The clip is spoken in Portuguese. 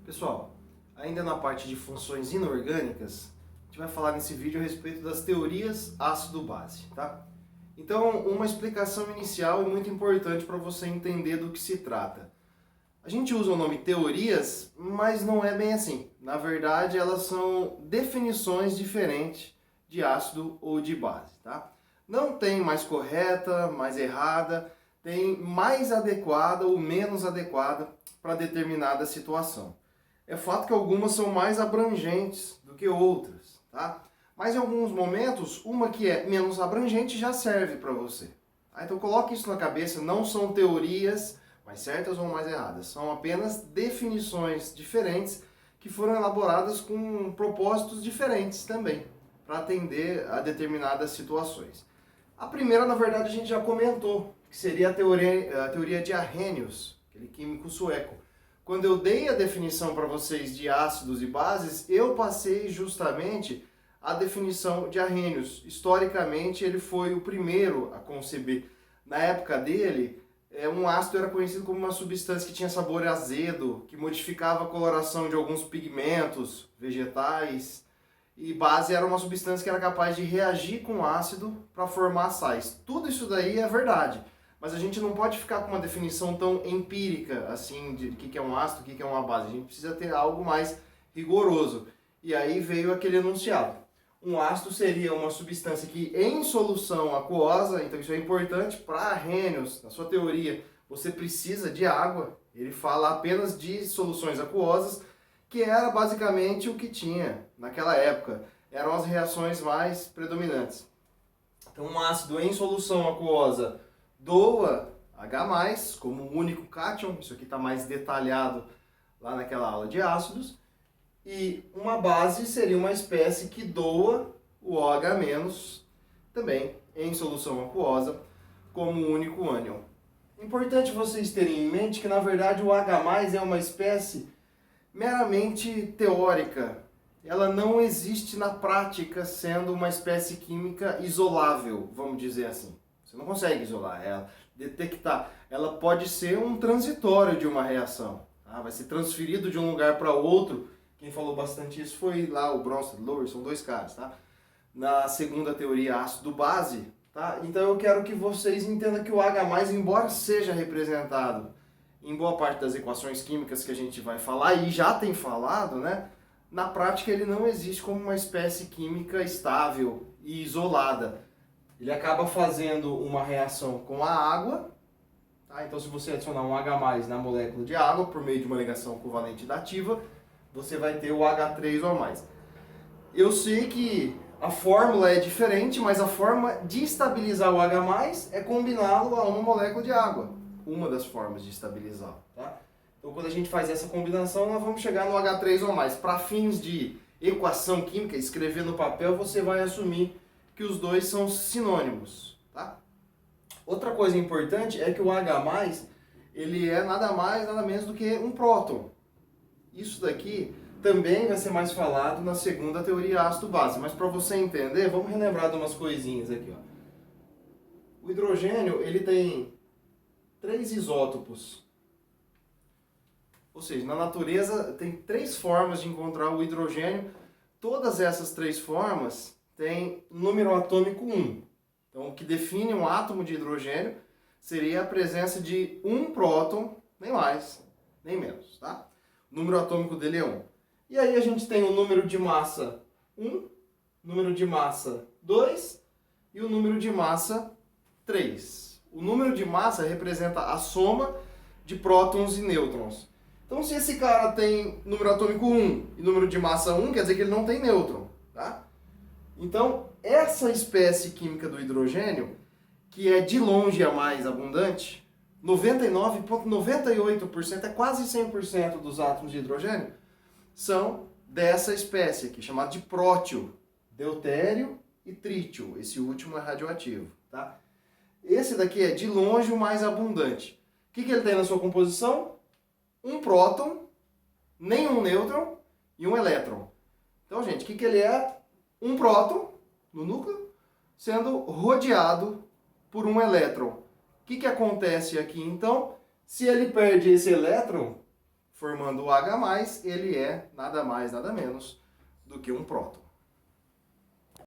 Pessoal, ainda na parte de funções inorgânicas, a gente vai falar nesse vídeo a respeito das teorias ácido-base, tá? Então, uma explicação inicial e muito importante para você entender do que se trata. A gente usa o nome teorias, mas não é bem assim. Na verdade, elas são definições diferentes de ácido ou de base, tá? Não tem mais correta, mais errada, tem mais adequada ou menos adequada para determinada situação. É fato que algumas são mais abrangentes do que outras, tá? Mas em alguns momentos, uma que é menos abrangente já serve para você. Tá? Então coloque isso na cabeça, não são teorias mais certas ou mais erradas, são apenas definições diferentes que foram elaboradas com propósitos diferentes também, para atender a determinadas situações. A primeira, na verdade, a gente já comentou, que seria a teoria de Arrhenius, aquele químico sueco. Quando eu dei a definição para vocês de ácidos e bases, eu passei justamente a definição de Arrhenius. Historicamente, ele foi o primeiro a conceber. Na época dele, um ácido era conhecido como uma substância que tinha sabor azedo, que modificava a coloração de alguns pigmentos vegetais. E base era uma substância que era capaz de reagir com ácido para formar sais. Tudo isso daí é verdade. Mas a gente não pode ficar com uma definição tão empírica, assim, de o que é um ácido, o que é uma base. A gente precisa ter algo mais rigoroso. E aí veio aquele enunciado. Um ácido seria uma substância que em solução aquosa, então isso é importante para Arrhenius, na sua teoria, você precisa de água. Ele fala apenas de soluções aquosas, que era basicamente o que tinha naquela época. Eram as reações mais predominantes. Então um ácido em solução aquosa doa H+, como um único cátion, isso aqui está mais detalhado lá naquela aula de ácidos, e uma base seria uma espécie que doa o OH-, também em solução aquosa, como um único ânion. Importante vocês terem em mente que, na verdade, o H+, é uma espécie meramente teórica. Ela não existe na prática sendo uma espécie química isolável, vamos dizer assim. Você não consegue isolar ela, detectar. Ela pode ser um transitório de uma reação. Tá? Vai ser transferido de um lugar para outro. Quem falou bastante isso foi lá o Bronsted e Lowry, são dois caras. Tá? Na segunda teoria ácido-base. Tá? Então eu quero que vocês entendam que o H+, embora seja representado em boa parte das equações químicas que a gente vai falar, e já tem falado, né? Na prática ele não existe como uma espécie química estável e isolada. Ele acaba fazendo uma reação com a água, tá? Então se você adicionar um H+ na molécula de água por meio de uma ligação covalente dativa, você vai ter o H3O+. Eu sei que a fórmula é diferente, mas a forma de estabilizar o H+ é combiná-lo a uma molécula de água. Uma das formas de estabilizá-lo, tá? Então quando a gente faz essa combinação, nós vamos chegar no H3O+. Para fins de equação química, escrever no papel, você vai assumir que os dois são sinônimos, tá? Outra coisa importante é que o H+, ele é nada mais, nada menos do que um próton. Isso daqui também vai ser mais falado na segunda teoria ácido-base, mas para você entender, vamos relembrar de umas coisinhas aqui, ó. O hidrogênio, ele tem 3 isótopos. Ou seja, na natureza tem 3 formas de encontrar o hidrogênio. Todas essas 3 formas têm número atômico 1. Então, o que define um átomo de hidrogênio seria a presença de um próton, nem mais, nem menos, tá? O número atômico dele é 1. E aí a gente tem o número de massa 1, número de massa 2 e o número de massa 3. O número de massa representa a soma de prótons e nêutrons. Então, se esse cara tem número atômico 1 e número de massa 1, quer dizer que ele não tem nêutron, tá? Então, essa espécie química do hidrogênio, que é de longe a mais abundante, 99,98%, é quase 100% dos átomos de hidrogênio, são dessa espécie aqui, chamada de prótio, deutério e trítio. Esse último é radioativo, tá? Esse daqui é de longe o mais abundante. O que ele tem na sua composição? Um próton, nenhum nêutron e um elétron. Então, gente, o que ele é? Um próton no núcleo sendo rodeado por um elétron. O que acontece aqui, então? Se ele perde esse elétron, formando o H+, ele é nada mais, nada menos do que um próton.